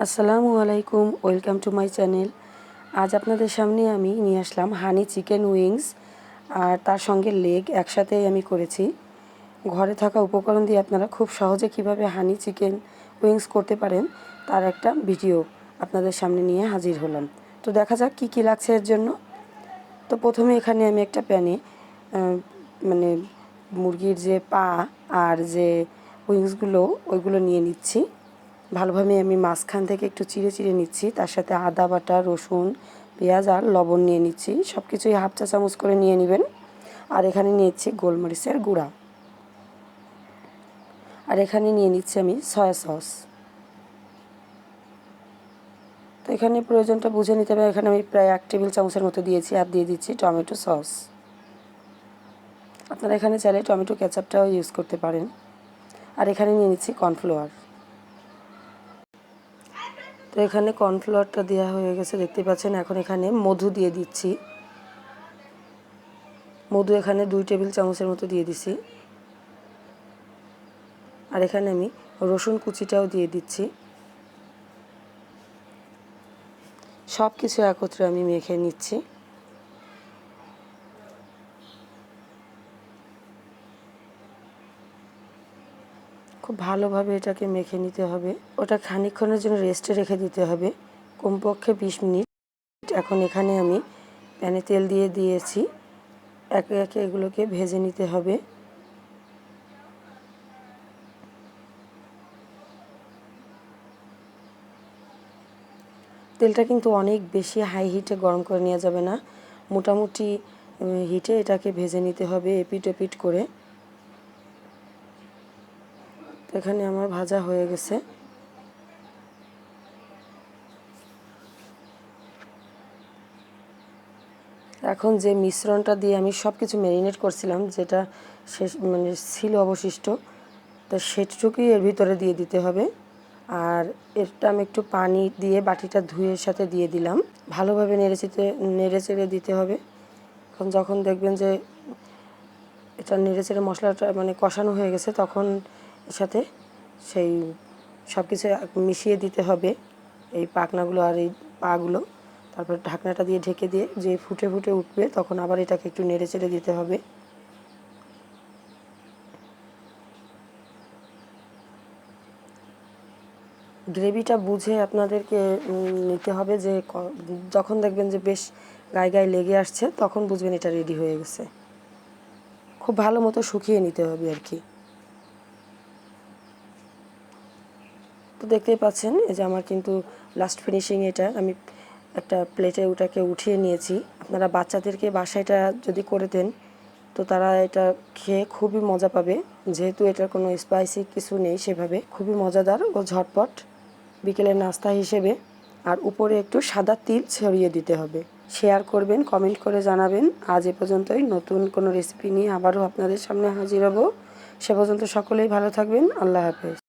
আসসালামু আলাইকুম, welcome to my channel. আজ আপনাদের সামনে আমি নিয়ে আসলাম হানি চিকেন উইংস, আর তার সঙ্গে লেগ একসাথেই আমি করেছি। ঘরে থাকা উপকরণ দিয়ে আপনারা খুব সহজে কিভাবে হানি চিকেন উইংস করতে পারেন তার একটা ভিডিও আপনাদের সামনে নিয়ে হাজির হলাম। তো দেখা যাক কী কী লাগছে এর জন্য। তো প্রথমে এখানে আমি একটা প্যানে মানে মুরগির যে পা আর যে উইংসগুলো ওইগুলো নিয়ে নিচ্ছি। ভালোভাবে আমি মাঝখান থেকে একটু চিড়ে চিড়ে নিচ্ছি, তার সাথে আদা বাটা, রসুন, পেঁয়াজ আর লবণ নিয়ে নিচ্ছি। সব কিছুই হাফ চা চামচ করে নিয়ে নেবেন। আর এখানে নিয়েছি গোলমরিচের গুঁড়া, আর এখানে নিয়ে নিচ্ছি আমি সয়া সস। তো এখানে প্রয়োজনটা বুঝে নিতে হবে। এখানে আমি প্রায় 1 টেবিল চামচের মতো দিয়েছি, আর দিয়ে দিচ্ছি টমেটো সস। আপনারা এখানে চাইলে টমেটো কেচাপটাও ইউজ করতে পারেন। আর এখানে নিয়ে নিচ্ছি কর্নফ্লাওয়ার। তো এখানে কর্নফ্লাওয়ারটা দেওয়া হয়ে গেছে, দেখতে পাচ্ছেন। এখন এখানে মধু দিয়ে দিচ্ছি। মধু এখানে 2 টেবিল চামচের মতো দিয়ে দিছি। আর এখানে আমি রসুন কুচিটাও দিয়ে দিচ্ছি। সব কিছু একত্রে আমি মেখে নিচ্ছি। খুব ভালোভাবে এটাকে মেখে নিতে হবে। ওটা খানিকক্ষণের জন্য রেস্টে রেখে দিতে হবে, কমপক্ষে 20 মিনিট। এখন এখানে আমি প্যানে তেল দিয়ে দিয়েছি। একে একে এগুলোকে ভেজে নিতে হবে। তেলটা কিন্তু অনেক বেশি হাই হিটে গরম করে নেওয়া যাবে না, মোটামুটি হিটে এটাকে ভেজে নিতে হবে, এপিট এপিট করে। তো এখানে আমার ভাজা হয়ে গেছে। এখন যে মিশ্রণটা দিয়ে আমি সব কিছু ম্যারিনেট করছিলাম, যেটা শেষ ছিল অবশিষ্ট, তো সেটুকুই এর ভিতরে দিয়ে দিতে হবে। আর এটা আমি একটু পানি দিয়ে বাটিটা ধুয়ে সাথে দিয়ে দিলাম। ভালোভাবে নেড়ে চেড়ে দিতে হবে। এখন যখন দেখবেন যে এটা নেড়ে চেড়ে মশলাটা কষানো হয়ে গেছে, তখন এর সাথে সেই সব কিছু মিশিয়ে দিতে হবে, এই পাখনাগুলো আর এই পাগুলো। তারপর ঢাকনাটা দিয়ে ঢেকে দিয়ে যে ফুটে ফুটে উঠবে, তখন আবার এটাকে একটু নেড়ে চেড়ে দিতে হবে। গ্রেভিটা বুঝে আপনাদেরকে নিতে হবে, যে যখন দেখবেন যে বেশ গায়ে গায়ে লেগে আসছে, তখন বুঝবেন এটা রেডি হয়ে গেছে। খুব ভালো মতো শুকিয়ে নিতে হবে আর কি। তো দেখতেই পাচ্ছেন, এই যে আমার কিন্তু লাস্ট ফিনিশিং এটা। আমি একটা প্লেটে ওটাকে উঠিয়ে নিয়েছি। আপনারা বাচ্চাদেরকে বাসায় এটা যদি করে দেন, তো তারা এটা খেয়ে খুবই মজা পাবে। যেহেতু এটার কোনো স্পাইসি কিছু নেই, সেভাবে খুবই মজাদার ও ঝটপট বিকেলের নাস্তা হিসেবে। আর উপরে একটু সাদা তিল ছড়িয়ে দিতে হবে। শেয়ার করবেন, কমেন্ট করে জানাবেন। আজ এ পর্যন্তই। নতুন কোনো রেসিপি নিয়ে আবারও আপনাদের সামনে হাজির হব। সে পর্যন্ত সকলেই ভালো থাকবেন। আল্লাহ হাফেজ।